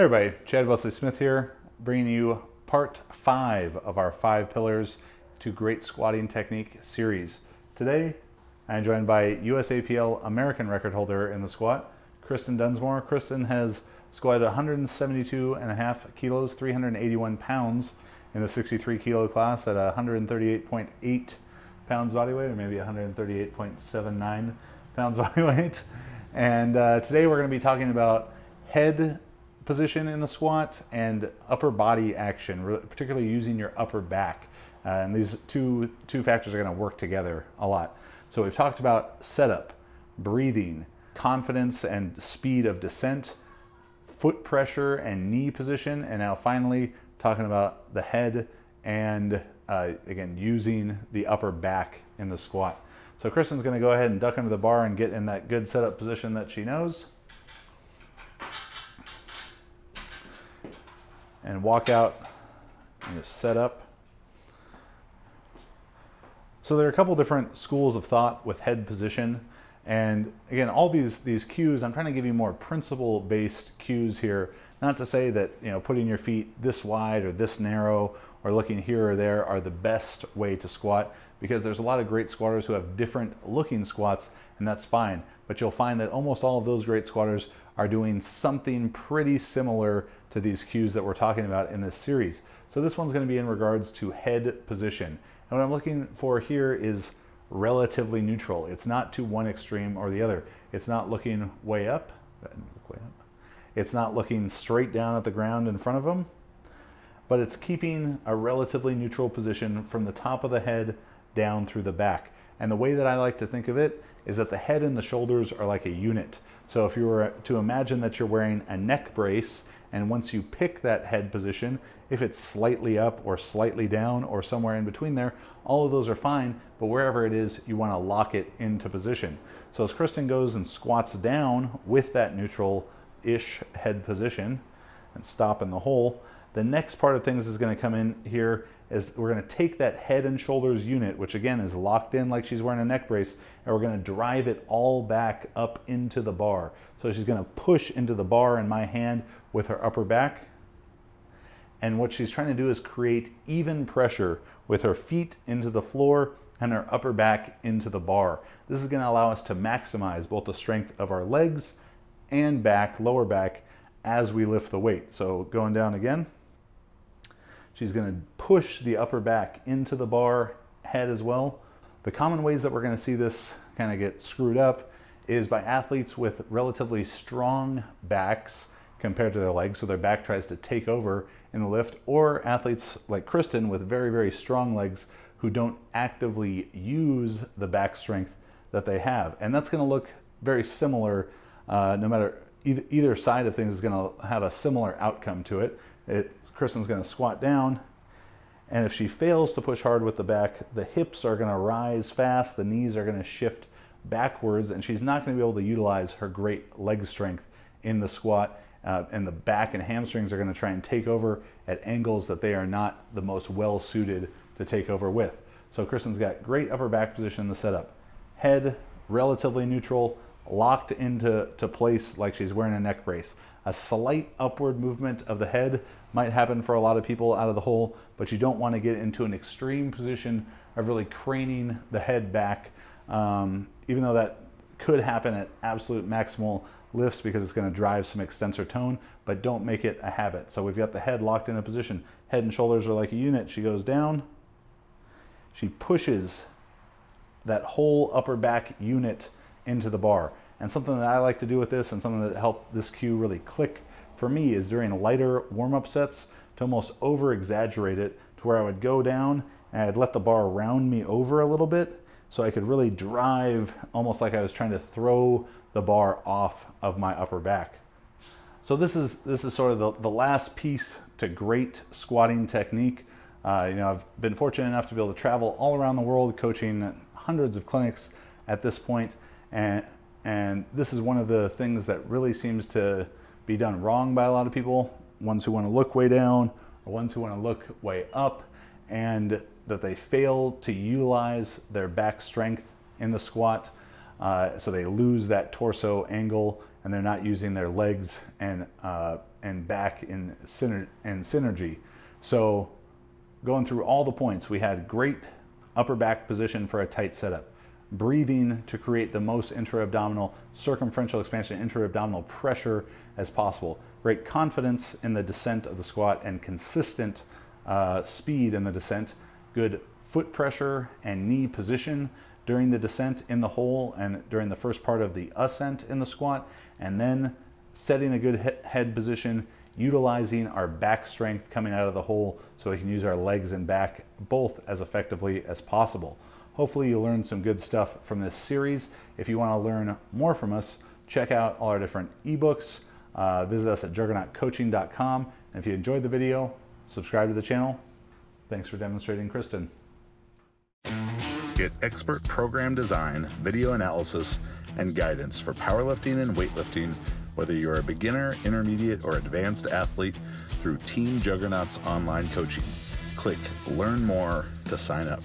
Hey everybody, Chad Wesley Smith here, bringing you part 5 of our 5 pillars to great squatting technique series. Today, I'm joined by USAPL American record holder in the squat, Kristen Dunsmore. Kristen has squatted 172.5 kilos, 381 pounds in the 63 kilo class at 138.8 pounds body weight, or maybe 138.79 pounds body weight. And today we're going to be talking about head position in the squat and upper body action, particularly using your upper back. And these two factors are going to work together a lot. So we've talked about setup, breathing, confidence and speed of descent, foot pressure and knee position, and now finally talking about the head and again using the upper back in the squat. So Kristen's going to go ahead and duck under the bar and get in that good setup position that she knows. And walk out and just set up. So there are a couple different schools of thought with head position. And again, all these cues, I'm trying to give you more principle-based cues here. Not to say that, you know, putting your feet this wide or this narrow or looking here or there are the best way to squat, because there's a lot of great squatters who have different looking squats, and that's fine. But you'll find that almost all of those great squatters are doing something pretty similar to these cues that we're talking about in this series. So this one's going to be in regards to head position. And what I'm looking for here is relatively neutral. It's not to one extreme or the other. It's not looking way up. It's not looking straight down at the ground in front of them, but it's keeping a relatively neutral position from the top of the head down through the back. And the way that I like to think of it is that the head and the shoulders are like a unit. So if you were to imagine that you're wearing a neck brace, and once you pick that head position, if it's slightly up or slightly down or somewhere in between there, all of those are fine, but wherever it is, you want to lock it into position. So as Kristen goes and squats down with that neutral-ish head position and stop in the hole, the next part of things is going to come in here is we're going to take that head and shoulders unit, which again is locked in like she's wearing a neck brace, and we're going to drive it all back up into the bar. So she's going to push into the bar in my hand with her upper back. And what she's trying to do is create even pressure with her feet into the floor and her upper back into the bar. This is going to allow us to maximize both the strength of our legs and back, lower back, as we lift the weight. So going down again. She's going to push the upper back into the bar head as well. The common ways that we're going to see this kind of get screwed up is by athletes with relatively strong backs compared to their legs, so their back tries to take over in the lift, or athletes like Kristen with very, very strong legs who don't actively use the back strength that they have. And that's going to look very similar, no matter either side of things is going to have a similar outcome to it. Kristen's going to squat down, and if she fails to push hard with the back, the hips are going to rise fast, the knees are going to shift backwards, and she's not going to be able to utilize her great leg strength in the squat, and the back and hamstrings are going to try and take over at angles that they are not the most well suited to take over with. So Kristen's got great upper back position in the setup. Head relatively neutral, locked into place like she's wearing a neck brace. A slight upward movement of the head might happen for a lot of people out of the hole, but you don't want to get into an extreme position of really craning the head back, even though that could happen at absolute maximal lifts because it's going to drive some extensor tone, but don't make it a habit. So we've got the head locked in a position. Head and shoulders are like a unit. She goes down. She pushes that whole upper back unit into the bar. And something that I like to do with this, and something that helped this cue really click for me, is during lighter warm-up sets to almost over-exaggerate it to where I would go down and I'd let the bar round me over a little bit so I could really drive almost like I was trying to throw the bar off of my upper back. So this is sort of the last piece to great squatting technique. You know, I've been fortunate enough to be able to travel all around the world coaching hundreds of clinics at this point, and this is one of the things that really seems to be done wrong by a lot of people, ones who want to look way down or ones who want to look way up, and that they fail to utilize their back strength in the squat. So they lose that torso angle and they're not using their legs and and back in synergy. So going through all the points, we had great upper back position for a tight setup, breathing to create the most intra-abdominal circumferential expansion, intra-abdominal pressure as possible, great confidence in the descent of the squat and consistent speed in the descent, good foot pressure and knee position during the descent in the hole and during the first part of the ascent in the squat, and then setting a good head position, utilizing our back strength coming out of the hole so we can use our legs and back both as effectively as possible. Hopefully you learned some good stuff from this series. If you want to learn more from us, check out all our different ebooks. Visit us at juggernautcoaching.com. And if you enjoyed the video, subscribe to the channel. Thanks for demonstrating, Kristen. Get expert program design, video analysis, and guidance for powerlifting and weightlifting, whether you're a beginner, intermediate, or advanced athlete, through Team Juggernaut's online coaching. Click Learn More to sign up.